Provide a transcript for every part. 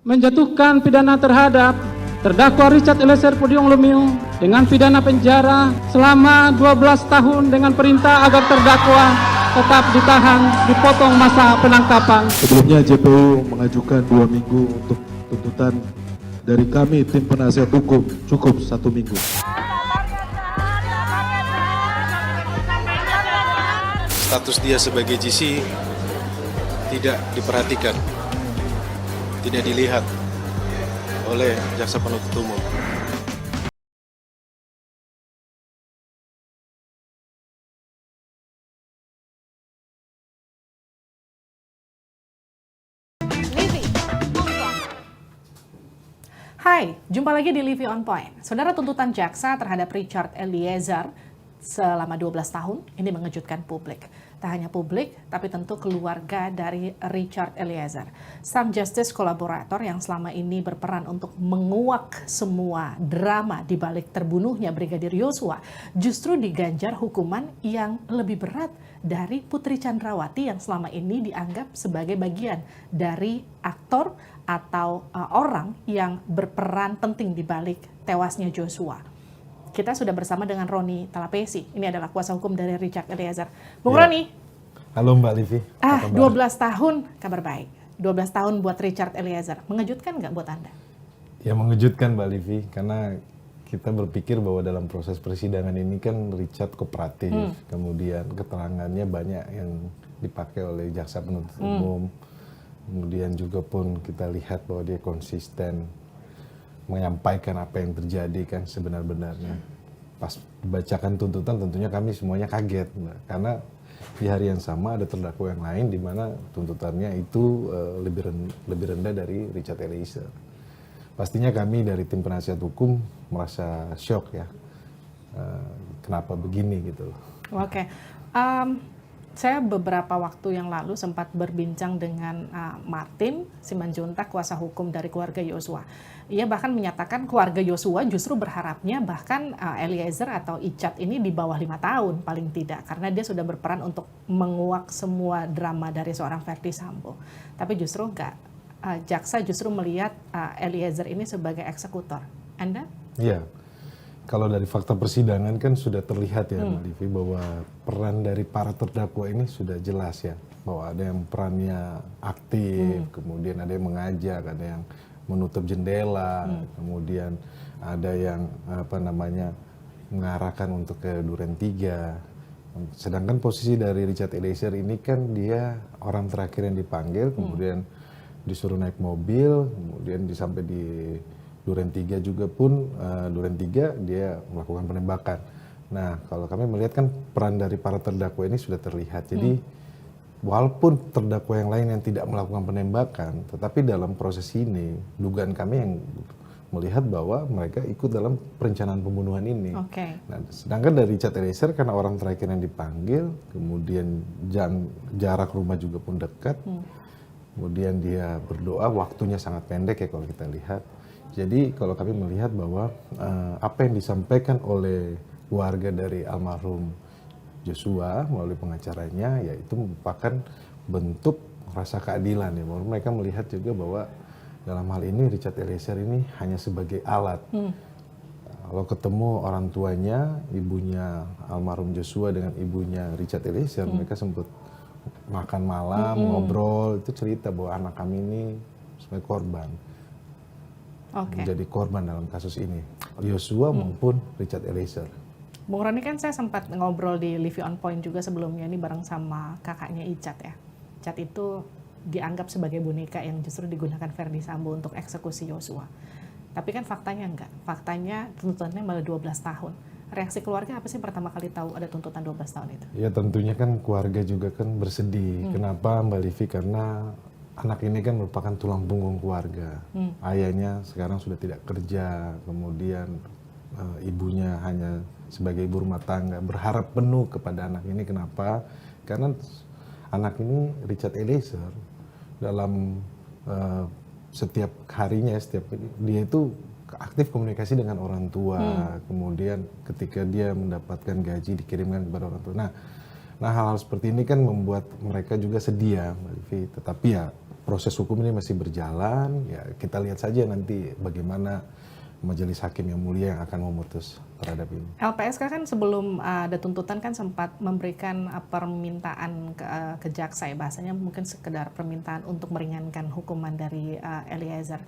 menjatuhkan pidana terhadap terdakwa Richard Eliezer Pudium Lumiu dengan pidana penjara selama 12 tahun dengan perintah agar terdakwa tetap ditahan, dipotong masa penangkapan. Sebelumnya JPU mengajukan 2 minggu untuk tuntutan dari kami tim penasihat hukum cukup 1 minggu. Status dia sebagai GC tidak diperhatikan, tidak dilihat oleh jaksa penuntut umum. Hai, jumpa lagi di Livi On Point. Saudara, tuntutan jaksa terhadap Richard Eliezer selama 12 tahun ini mengejutkan publik. Tak hanya publik, tapi tentu keluarga dari Richard Eliezer. Sang justice kolaborator yang selama ini berperan untuk menguak semua drama di balik terbunuhnya Brigadir Yosua justru diganjar hukuman yang lebih berat dari Putri Chandrawati yang selama ini dianggap sebagai bagian dari aktor atau orang yang berperan penting di balik tewasnya Joshua. Kita sudah bersama dengan Roni Talapesi. Ini adalah kuasa hukum dari Richard Eliezer. Bung Roni. Halo Mbak Livi. 12 tahun, kabar baik. 12 tahun buat Richard Eliezer. Mengejutkan nggak buat Anda? Ya mengejutkan Mbak Livi, karena kita berpikir bahwa dalam proses persidangan ini kan Richard kooperatif. Kemudian keterangannya banyak yang dipakai oleh jaksa penuntut umum. Kemudian juga pun kita lihat bahwa dia konsisten menyampaikan apa yang terjadi kan sebenar-benarnya. Pas dibacakan tuntutan tentunya kami semuanya kaget, Mbak. Karena di hari yang sama ada terdakwa yang lain di mana tuntutannya itu lebih rendah dari Richard Eliezer. Pastinya kami dari tim penasihat hukum merasa shock ya. Kenapa begini gitu loh. Oke. Saya beberapa waktu yang lalu sempat berbincang dengan Martin Simanjuntak, kuasa hukum dari keluarga Yosua. Ia bahkan menyatakan keluarga Yosua justru berharapnya bahkan Eliezer atau Icat ini di bawah 5 tahun paling tidak. Karena dia sudah berperan untuk menguak semua drama dari seorang Verdi Sambo. Tapi justru enggak. Jaksa justru melihat Eliezer ini sebagai eksekutor. Anda? Iya. Kalau dari fakta persidangan kan sudah terlihat ya Mbak Livi bahwa peran dari para terdakwa ini sudah jelas ya. Bahwa ada yang perannya aktif, kemudian ada yang mengajak, ada yang menutup jendela, kemudian ada yang mengarahkan untuk ke Duren 3. Sedangkan posisi dari Richard Eliezer ini kan dia orang terakhir yang dipanggil, kemudian disuruh naik mobil, kemudian sampai di Duren 3 juga pun, Duren 3 dia melakukan penembakan. Nah, kalau kami melihat kan peran dari para terdakwa ini sudah terlihat. Jadi, walaupun terdakwa yang lain yang tidak melakukan penembakan, tetapi dalam proses ini, dugaan kami yang melihat bahwa mereka ikut dalam perencanaan pembunuhan ini. Okay. Nah, sedangkan dari Richard Eliezer karena orang terakhir yang dipanggil, kemudian jarak rumah juga pun dekat, kemudian dia berdoa, waktunya sangat pendek ya kalau kita lihat. Jadi kalau kami melihat bahwa apa yang disampaikan oleh keluarga dari almarhum Joshua melalui pengacaranya, yaitu merupakan bentuk rasa keadilan ya. Bahwa mereka melihat juga bahwa dalam hal ini Richard Eliezer ini hanya sebagai alat. Kalau ketemu orang tuanya, ibunya almarhum Joshua dengan ibunya Richard Eliezer, mereka sempat makan malam, ngobrol, itu cerita bahwa anak kami ini sebagai korban. Menjadi korban dalam kasus ini, Joshua maupun Richard Eliezer. Bung Roni, kan saya sempat ngobrol di Livi On Point juga sebelumnya ini bareng sama kakaknya Icat ya. Icat itu dianggap sebagai boneka yang justru digunakan Verdi Sambo untuk eksekusi Joshua. Tapi kan faktanya enggak. Faktanya tuntutannya malah 12 tahun. Reaksi keluarga apa sih pertama kali tahu ada tuntutan 12 tahun itu? Ya tentunya kan keluarga juga kan bersedih. Kenapa Mbak Livi? Karena anak ini kan merupakan tulang punggung keluarga. Ayahnya sekarang sudah tidak kerja, kemudian ibunya hanya sebagai ibu rumah tangga, berharap penuh kepada anak ini. Kenapa? Karena anak ini Richard Eliezer dalam setiap harinya, dia itu aktif komunikasi dengan orang tua. Kemudian ketika dia mendapatkan gaji dikirimkan kepada orang tua. Nah hal-hal seperti ini kan membuat mereka juga sedih ya, Mbak Livi. Tetapi ya proses hukum ini masih berjalan, ya kita lihat saja nanti bagaimana majelis hakim yang mulia yang akan memutus terhadap ini. LPSK kan sebelum ada tuntutan kan sempat memberikan permintaan ke jaksa ya, bahasanya mungkin sekedar permintaan untuk meringankan hukuman dari Eliezer.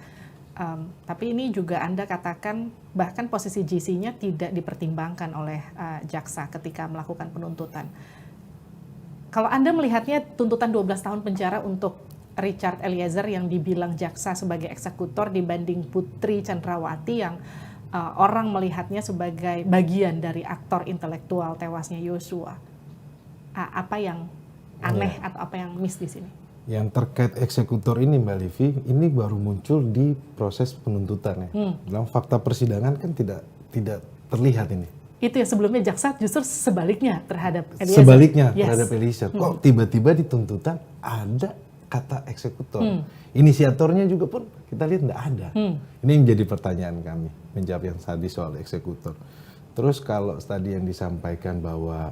Tapi ini juga Anda katakan bahkan posisi GC-nya tidak dipertimbangkan oleh jaksa ketika melakukan penuntutan. Kalau Anda melihatnya tuntutan 12 tahun penjara untuk Richard Eliezer yang dibilang jaksa sebagai eksekutor dibanding Putri Chandrawati yang orang melihatnya sebagai bagian dari aktor intelektual tewasnya Yosua. Apa yang aneh atau apa yang miss di sini? Yang terkait eksekutor ini Mbak Livi, ini baru muncul di proses penuntutan ya. Dalam fakta persidangan kan tidak terlihat ini. Itu ya, sebelumnya jaksa justru sebaliknya terhadap Eliezer. Sebaliknya terhadap Eliezer. Kok tiba-tiba di tuntutan ada kata eksekutor. Inisiatornya juga pun kita lihat nggak ada. Ini menjadi pertanyaan kami menjawab yang tadi soal eksekutor. Terus kalau tadi yang disampaikan bahwa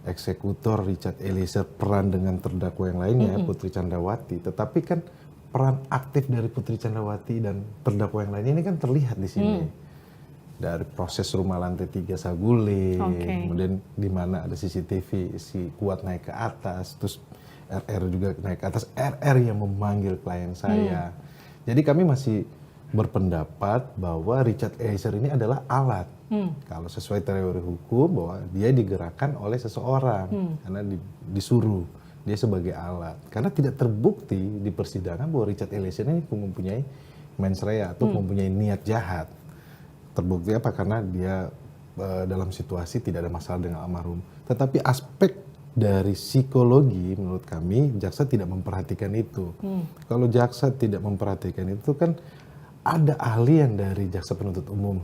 eksekutor Richard Eliezer peran dengan terdakwa yang lainnya Putri Chandrawati, tetapi kan peran aktif dari Putri Chandrawati dan terdakwa yang lainnya ini kan terlihat di sini. Dari proses rumah lantai 3 Saguling, kemudian di mana ada CCTV si Kuat naik ke atas, terus RR juga naik ke atas, RR yang memanggil klien saya. Jadi kami masih berpendapat bahwa Richard Eliezer ini adalah alat. Kalau sesuai teori hukum bahwa dia digerakkan oleh seseorang karena disuruh dia sebagai alat. Karena tidak terbukti di persidangan bahwa Richard Eliezer ini mempunyai mens rea atau mempunyai niat jahat. Terbukti apa? Karena dia dalam situasi tidak ada masalah dengan almarhum. Tetapi aspek dari psikologi menurut kami jaksa tidak memperhatikan itu. Kalau jaksa tidak memperhatikan itu kan ada ahlian dari jaksa penuntut umum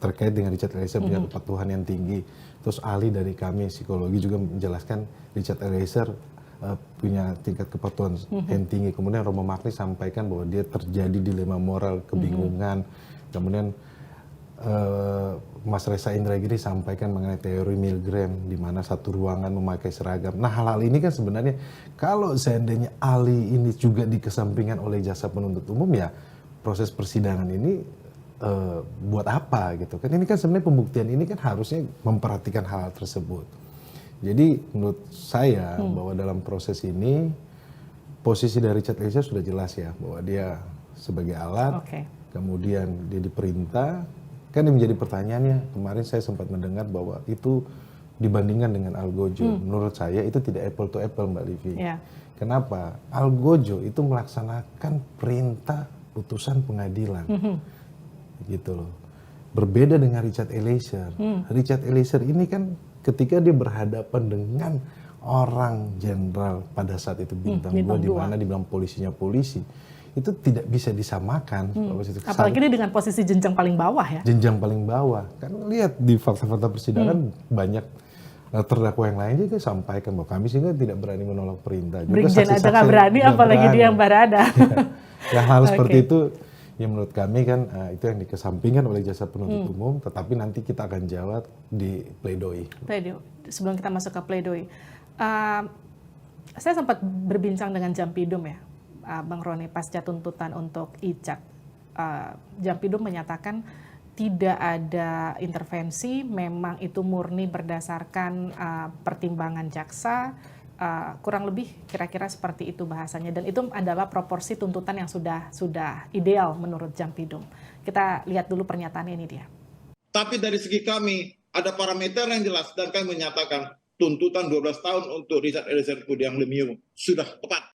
terkait dengan Richard Eliezer punya kepatuhan yang tinggi. Terus ahli dari kami psikologi juga menjelaskan Richard Eliezer punya tingkat kepatuhan yang tinggi. Kemudian Romo Magni sampaikan bahwa dia terjadi dilema moral, kebingungan. Kemudian Mas Reza Indragiri sampaikan mengenai teori Milgram di mana satu ruangan memakai seragam. Nah, hal-hal ini kan sebenarnya kalau seandainya ahli ini juga dikesampingkan oleh jaksa penuntut umum ya proses persidangan ini buat apa gitu kan. Ini kan sebenarnya pembuktian ini kan harusnya memperhatikan hal-hal tersebut. Jadi menurut saya bahwa dalam proses ini posisi dari Richard Eliezer sudah jelas ya bahwa dia sebagai alat, kemudian dia diperintah. Kan yang menjadi pertanyaannya, kemarin saya sempat mendengar bahwa itu dibandingkan dengan Algojo. Menurut saya itu tidak apple to apple Mbak Livi. Kenapa? Algojo itu melaksanakan perintah putusan pengadilan. Gitu loh. Berbeda dengan Richard Eliezer. Richard Eliezer ini kan ketika dia berhadapan dengan orang jenderal pada saat itu bintang 2 di mana dibilang polisinya polisi. Itu tidak bisa disamakan. Apalagi ini dengan posisi jenjang paling bawah ya. Jenjang paling bawah. Kan lihat di fakta-fakta persidangan banyak terdakwa yang lain juga sampaikan bahwa kami sehingga tidak berani menolak perintah. Brigjen aja nggak berani, apalagi dia yang barada. Ya hal seperti itu yang menurut kami kan itu yang dikesampingkan oleh jaksa penuntut umum. Tetapi nanti kita akan jawab di pledoi. Sebelum kita masuk ke pledoi, saya sempat berbincang dengan Jampidum ya. Bang Roni pasca tuntutan untuk Icat, Jampidum menyatakan tidak ada intervensi, memang itu murni berdasarkan pertimbangan jaksa, kurang lebih kira-kira seperti itu bahasanya, dan itu adalah proporsi tuntutan yang sudah ideal menurut Jampidum. Kita lihat dulu pernyataan ini dia. Tapi dari segi kami ada parameter yang jelas dan kami menyatakan tuntutan 12 tahun untuk Richard Eliezer Pudiang Lumiu sudah tepat.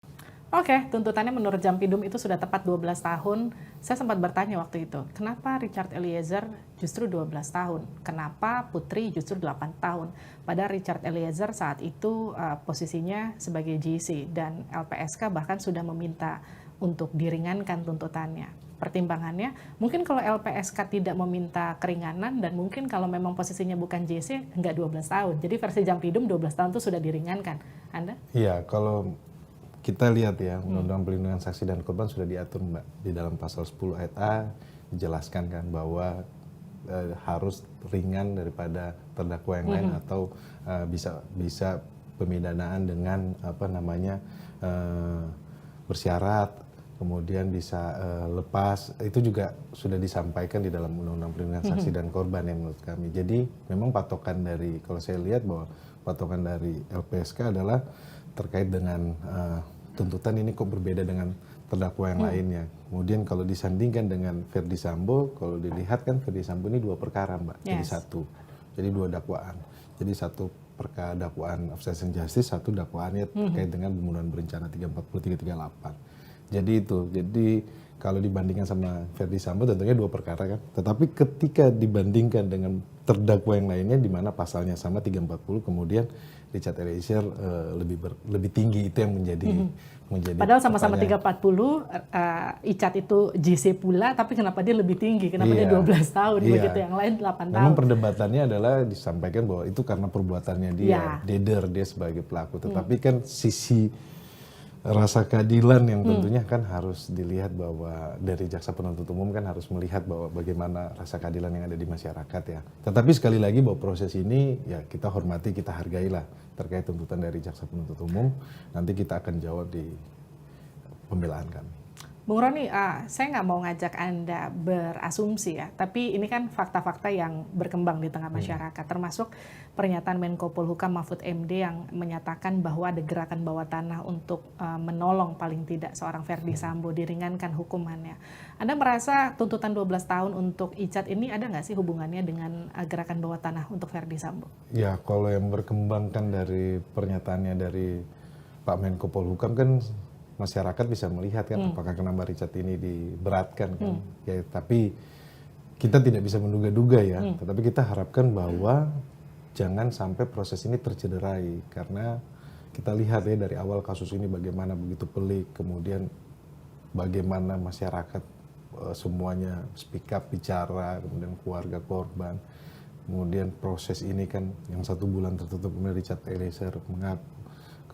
Oke, tuntutannya menurut Jampidum itu sudah tepat 12 tahun. Saya sempat bertanya waktu itu, kenapa Richard Eliezer justru 12 tahun? Kenapa Putri justru 8 tahun? Padahal Richard Eliezer saat itu posisinya sebagai GC dan LPSK bahkan sudah meminta untuk diringankan tuntutannya. Pertimbangannya, mungkin kalau LPSK tidak meminta keringanan dan mungkin kalau memang posisinya bukan JC, enggak 12 tahun. Jadi versi Jampidum 12 tahun itu sudah diringankan. Anda? Iya, kalau kita lihat ya, Undang-Undang Perlindungan Saksi dan Korban sudah diatur Mbak. Di dalam pasal 10 ayat A dijelaskan kan bahwa harus ringan daripada terdakwa yang lain atau bisa pemidanaan dengan bersyarat, kemudian bisa lepas, itu juga sudah disampaikan di dalam Undang-Undang Perlindungan Saksi dan Korban ya menurut kami. Jadi memang patokan dari, kalau saya lihat bahwa patokan dari LPSK adalah terkait dengan tuntutan ini kok berbeda dengan terdakwa yang lainnya. Kemudian kalau disandingkan dengan Verdi Sambo, kalau dilihat kan Verdi Sambo ini 2 perkara Mbak, jadi satu. Jadi 2 dakwaan. Jadi satu perkara dakwaan obstruction justice, satu dakwaannya terkait dengan pembunuhan berencana 340 338. Jadi itu. Jadi kalau dibandingkan sama Verdi Sambo tentunya 2 perkara kan. Tetapi ketika dibandingkan dengan terdakwa yang lainnya di mana pasalnya sama 340, kemudian Richard Eliezer lebih tinggi, itu yang menjadi Padahal sama-sama 340, Icat itu JC pula, tapi kenapa dia lebih tinggi? Kenapa dia 12 tahun begitu, yang lain 8 tahun? Memang perdebatannya adalah disampaikan bahwa itu karena perbuatannya dia, dia sebagai pelaku. Tetapi kan sisi rasa keadilan yang tentunya kan harus dilihat bahwa dari jaksa penuntut umum kan harus melihat bahwa bagaimana rasa keadilan yang ada di masyarakat ya. Tetapi sekali lagi bahwa proses ini ya kita hormati, kita hargailah terkait tuntutan dari jaksa penuntut umum. Nanti kita akan jawab di pembelaan kami. Bung Roni, saya nggak mau ngajak Anda berasumsi ya, tapi ini kan fakta-fakta yang berkembang di tengah masyarakat, termasuk pernyataan Menko Polhukam Mahfud MD yang menyatakan bahwa ada gerakan bawah tanah untuk menolong paling tidak seorang Verdi Sambo, diringankan hukumannya. Anda merasa tuntutan 12 tahun untuk Icat ini ada nggak sih hubungannya dengan gerakan bawah tanah untuk Verdi Sambo? Ya, kalau yang berkembangkan dari pernyataannya dari Pak Menko Polhukam kan masyarakat bisa melihat kan apakah kenapa Richard ini diberatkan kan. Ya, tapi kita tidak bisa menduga-duga ya. Tetapi kita harapkan bahwa jangan sampai proses ini tercederai, karena kita lihat ya dari awal kasus ini bagaimana begitu pelik, kemudian bagaimana masyarakat semuanya speak up, bicara, kemudian keluarga korban. Kemudian proses ini kan yang 1 bulan tertutup, kemudian Richard Eliezer mengaku.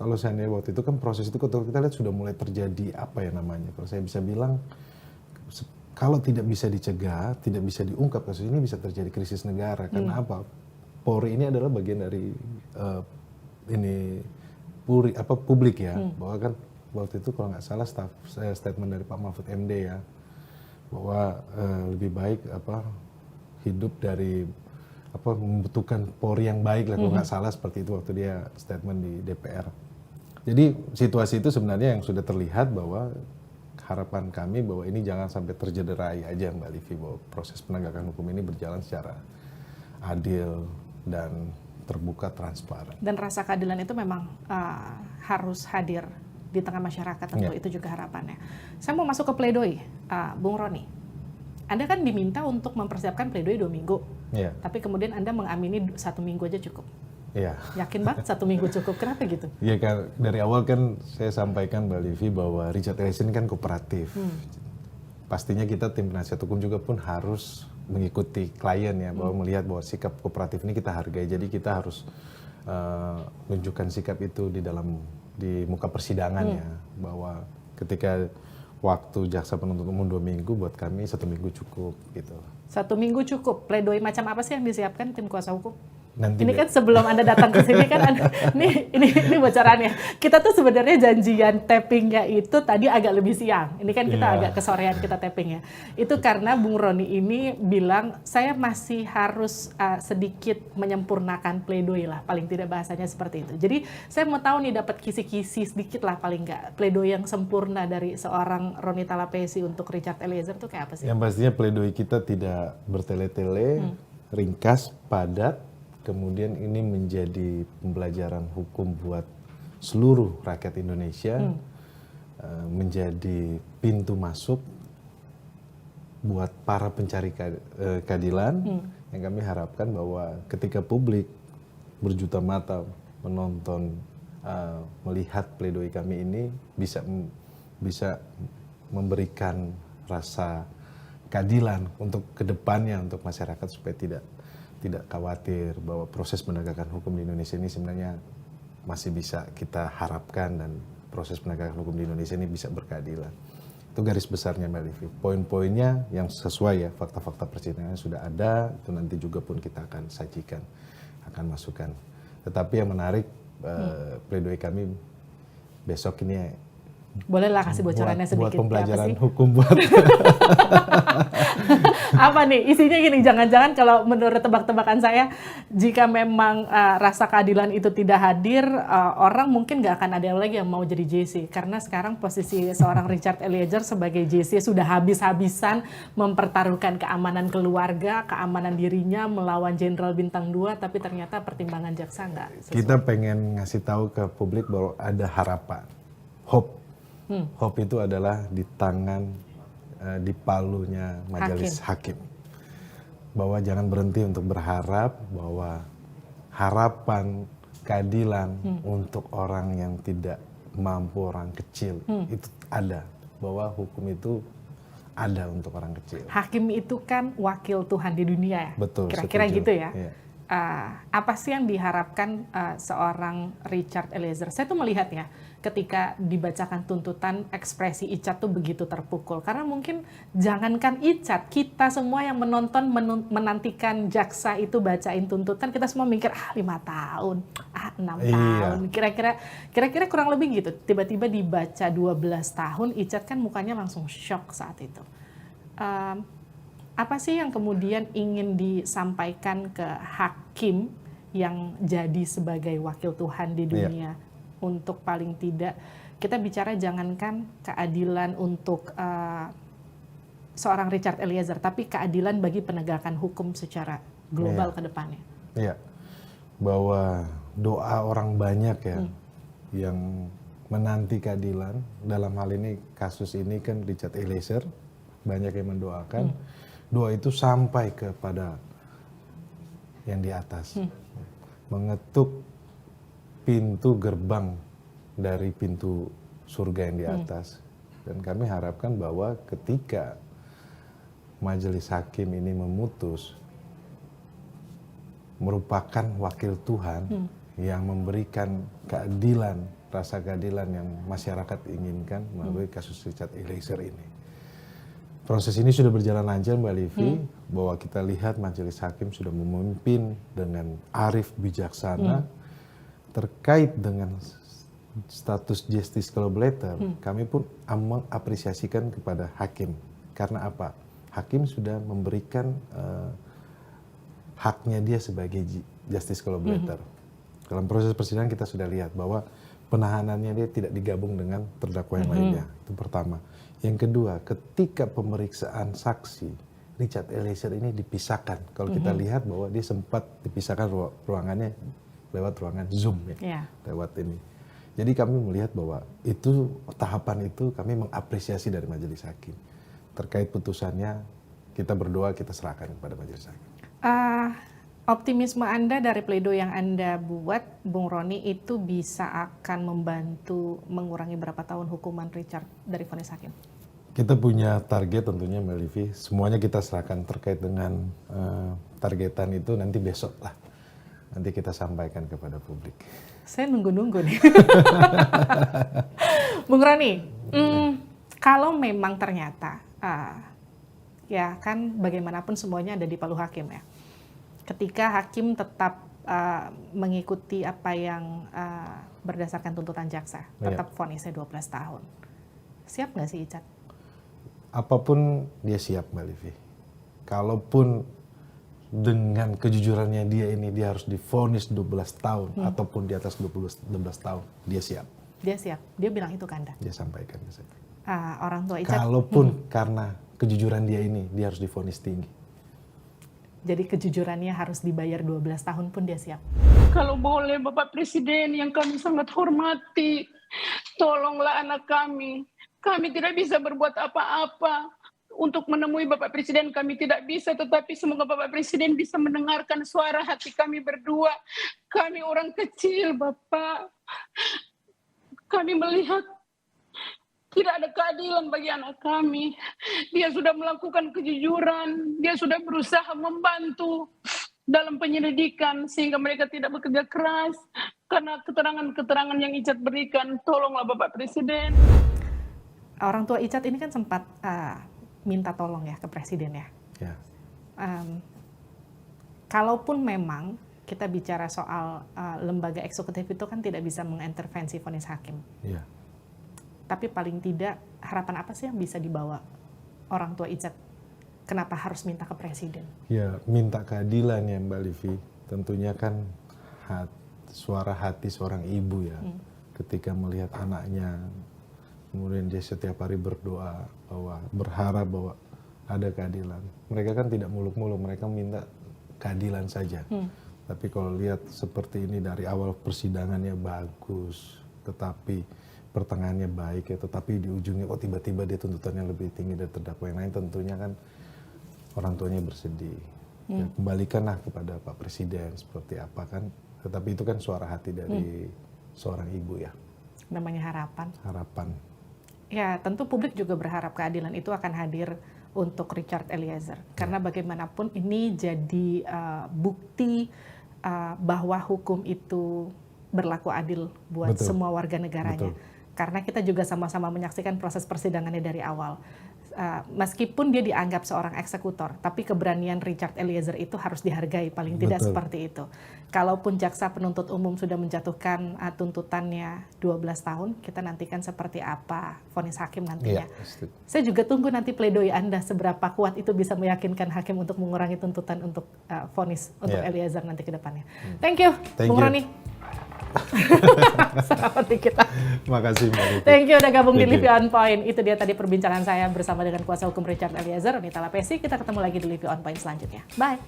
Kalau seandainya waktu itu kan proses itu kalau kita lihat sudah mulai terjadi apa ya namanya, kalau saya bisa bilang kalau tidak bisa dicegah, tidak bisa diungkap kasus ini bisa terjadi krisis negara. Karena apa? Polri ini adalah bagian dari publik ya, bahwa kan waktu itu kalau nggak salah statement dari Pak Mahfud MD ya, bahwa lebih baik hidup dari membutuhkan Polri yang baik lah, kalau nggak salah seperti itu waktu dia statement di DPR. Jadi situasi itu sebenarnya yang sudah terlihat bahwa harapan kami bahwa ini jangan sampai tercederai aja Mbak Livi, bahwa proses penegakan hukum ini berjalan secara adil dan terbuka, transparan. Dan rasa keadilan itu memang harus hadir di tengah masyarakat, tentu itu juga harapannya. Saya mau masuk ke pledoi, Bung Roni. Anda kan diminta untuk mempersiapkan pledoi 2 minggu, tapi kemudian Anda mengamini 1 minggu aja cukup. Yakin banget 1 minggu cukup, kenapa gitu? Ya kan dari awal kan saya sampaikan Mbak Livi bahwa Richard Eliezer kan kooperatif. Pastinya kita tim penasihat hukum juga pun harus mengikuti klien ya, bahwa melihat bahwa sikap kooperatif ini kita hargai. Jadi kita harus menunjukkan sikap itu di muka persidangan ya, bahwa ketika waktu jaksa penuntut umum 2 minggu, buat kami 1 minggu cukup gitu. 1 minggu cukup. Pledoi macam apa sih yang disiapkan tim kuasa hukum? Nanti ini kan sebelum Anda datang ke sini kan ini bocorannya. Kita tuh sebenarnya janjian tappingnya itu tadi agak lebih siang. Ini kan kita agak kesorean kita tappingnya. Itu karena Bung Roni ini bilang saya masih harus sedikit menyempurnakan pledoi lah, paling tidak bahasanya seperti itu. Jadi saya mau tahu nih, dapat kisi-kisi sedikit lah paling nggak pledoi yang sempurna dari seorang Roni Talapesi untuk Richard Eliezer itu kayak apa sih? Yang pastinya pledoi kita tidak bertele-tele, ringkas, padat. Kemudian ini menjadi pembelajaran hukum buat seluruh rakyat Indonesia, menjadi pintu masuk buat para pencari keadilan, yang kami harapkan bahwa ketika publik berjuta mata menonton, melihat pledoi kami ini bisa memberikan rasa keadilan untuk kedepannya, untuk masyarakat supaya tidak khawatir bahwa proses penegakan hukum di Indonesia ini sebenarnya masih bisa kita harapkan, dan proses penegakan hukum di Indonesia ini bisa berkeadilan. Itu garis besarnya Mbak Livi. Poin-poinnya yang sesuai ya, fakta-fakta persidangan sudah ada, itu nanti juga pun kita akan sajikan, akan masukkan. Tetapi yang menarik, pledoi kami besok ini Bolehlah kasih bocorannya buat sedikit. pembelajaran Apa sih? hukum buat Apa nih isinya? Gini, jangan-jangan kalau menurut tebak-tebakan saya, jika memang rasa keadilan itu tidak hadir, orang mungkin nggak akan ada lagi yang mau jadi JC, karena sekarang posisi seorang Richard Eliezer sebagai JC sudah habis-habisan mempertaruhkan keamanan keluarga, keamanan dirinya melawan Jenderal Bintang 2, tapi ternyata pertimbangan jaksa nggak sesuai. kita pengen ngasih tahu ke publik bahwa ada harapan, hope. Hope itu adalah di tangan, di palunya majelis hakim. Bahwa jangan berhenti untuk berharap bahwa harapan keadilan untuk orang yang tidak mampu, orang kecil, itu ada. Bahwa hukum itu ada untuk orang kecil. Hakim itu kan wakil Tuhan di dunia ya? Betul. Kira-kira setuju. gitu ya? Iya. Apa sih yang diharapkan seorang Richard Eliezer? Saya tuh melihatnya ketika dibacakan tuntutan, ekspresi Icat tuh begitu terpukul. Karena mungkin jangankan Icat, kita semua yang menonton menantikan jaksa itu bacain tuntutan, kita semua mikir 5 tahun, 6 tahun. Kira-kira kurang lebih gitu. Tiba-tiba dibaca 12 tahun, Icat kan mukanya langsung shock saat itu. Apa sih yang kemudian ingin disampaikan ke hakim yang jadi sebagai wakil Tuhan di dunia? Untuk paling tidak, kita bicara jangankan keadilan untuk seorang Richard Eliezer, tapi keadilan bagi penegakan hukum secara global ke depannya. Iya, bahwa doa orang banyak ya yang menanti keadilan. Dalam hal ini, kasus ini kan Richard Eliezer, banyak yang mendoakan. Doa itu sampai kepada yang di atas, mengetuk pintu gerbang dari pintu surga yang di atas. Dan kami harapkan bahwa ketika majelis hakim ini memutus, merupakan wakil Tuhan yang memberikan keadilan, rasa keadilan yang masyarakat inginkan melalui kasus Richard Eliezer ini. Proses ini sudah berjalan lancar, Mbak Livi, bahwa kita lihat majelis hakim sudah memimpin dengan arif bijaksana terkait dengan status justice collaborator. Kami pun mengapresiasikan kepada hakim. Karena apa? Hakim sudah memberikan haknya dia sebagai justice collaborator. Dalam proses persidangan kita sudah lihat bahwa penahanannya dia tidak digabung dengan terdakwa yang lainnya. Itu pertama. Yang kedua, ketika pemeriksaan saksi, Richard Eliezer ini dipisahkan. Kalau kita lihat bahwa dia sempat dipisahkan ruangannya lewat ruangan Zoom ya, lewat ini. Jadi kami melihat bahwa itu tahapan itu kami mengapresiasi dari majelis hakim. Terkait putusannya, kita berdoa, kita serahkan kepada majelis hakim. Optimisme Anda dari pledoi yang Anda buat, Bung Roni, itu bisa akan membantu mengurangi berapa tahun hukuman Richard dari vonis hakim? Kita punya target tentunya, Mbak Livi. Semuanya kita serahkan terkait dengan targetan itu nanti besok lah. Nanti kita sampaikan kepada publik. Saya nunggu-nunggu nih. Bung Roni, kalau memang ternyata, ya kan bagaimanapun semuanya ada di palu hakim ya. Ketika hakim tetap mengikuti apa yang berdasarkan tuntutan jaksa, tetap vonisnya 12 tahun. Siap nggak sih Icat? Apapun dia siap, Mbak Livi. Kalaupun dengan kejujurannya dia ini, dia harus divonis 12 tahun ataupun di atas 12 tahun, dia siap. Dia siap. Dia bilang itu ke Anda? Dia sampaikan ke saya. Orang tua Icat? Kalaupun karena kejujuran dia ini, dia harus divonis tinggi. Jadi kejujurannya harus dibayar 12 tahun pun dia siap? Kalau boleh Bapak Presiden yang kami sangat hormati, tolonglah anak kami. Kami tidak bisa berbuat apa-apa. Untuk menemui Bapak Presiden kami tidak bisa, tetapi semoga Bapak Presiden bisa mendengarkan suara hati kami berdua. Kami orang kecil, Bapak. Kami melihat tidak ada keadilan bagi anak kami. Dia sudah melakukan kejujuran, dia sudah berusaha membantu dalam penyelidikan sehingga mereka tidak bekerja keras. Karena keterangan-keterangan yang Icat berikan, tolonglah Bapak Presiden. Orang tua Icat ini kan sempat minta tolong ya ke Presiden ya. Ya. Kalaupun memang kita bicara soal lembaga eksekutif itu kan tidak bisa mengintervensi vonis hakim. Ya. tapi paling tidak harapan apa sih yang bisa dibawa orang tua Izzat? Kenapa harus minta ke presiden? Ya, minta keadilan ya Mbak Livi. Tentunya kan suara hati seorang ibu ya. Ketika melihat anaknya, kemudian dia setiap hari berdoa berharap bahwa ada keadilan. Mereka kan tidak muluk-muluk, mereka minta keadilan saja. Tapi kalau lihat seperti ini dari awal persidangannya bagus, tetapi pertengahannya baik ya, tetapi di ujungnya tiba-tiba dia tuntutannya lebih tinggi dari terdakwa yang lain, tentunya kan orang tuanya bersedih. Ya, kembalikanlah kepada Pak Presiden seperti apa kan. Tetapi itu kan suara hati dari seorang ibu ya. Namanya harapan. Harapan. Ya, tentu publik juga berharap keadilan itu akan hadir untuk Richard Eliezer. Karena bagaimanapun ini jadi bukti bahwa hukum itu berlaku adil buat semua warga negaranya. Karena kita juga sama-sama menyaksikan proses persidangannya dari awal. Meskipun dia dianggap seorang eksekutor, tapi keberanian Richard Eliezer itu harus dihargai, paling tidak seperti itu. Kalaupun jaksa penuntut umum sudah menjatuhkan tuntutannya 12 tahun, kita nantikan seperti apa vonis hakim nantinya. Saya juga tunggu nanti pledoi Anda seberapa kuat itu bisa meyakinkan hakim untuk mengurangi tuntutan untuk vonis untuk Eliezer nanti ke depannya. Thank you, Bung Roni. Seperti kita. Makasih Mbak Livi. Thank you udah gabung di Livi On Point. Itu dia tadi perbincangan saya bersama dengan kuasa hukum Richard Eliezer, Ronita Lapesi. Kita ketemu lagi di Livi On Point selanjutnya. Bye.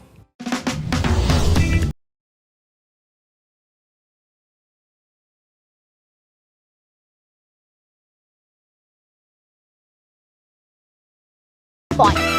Point.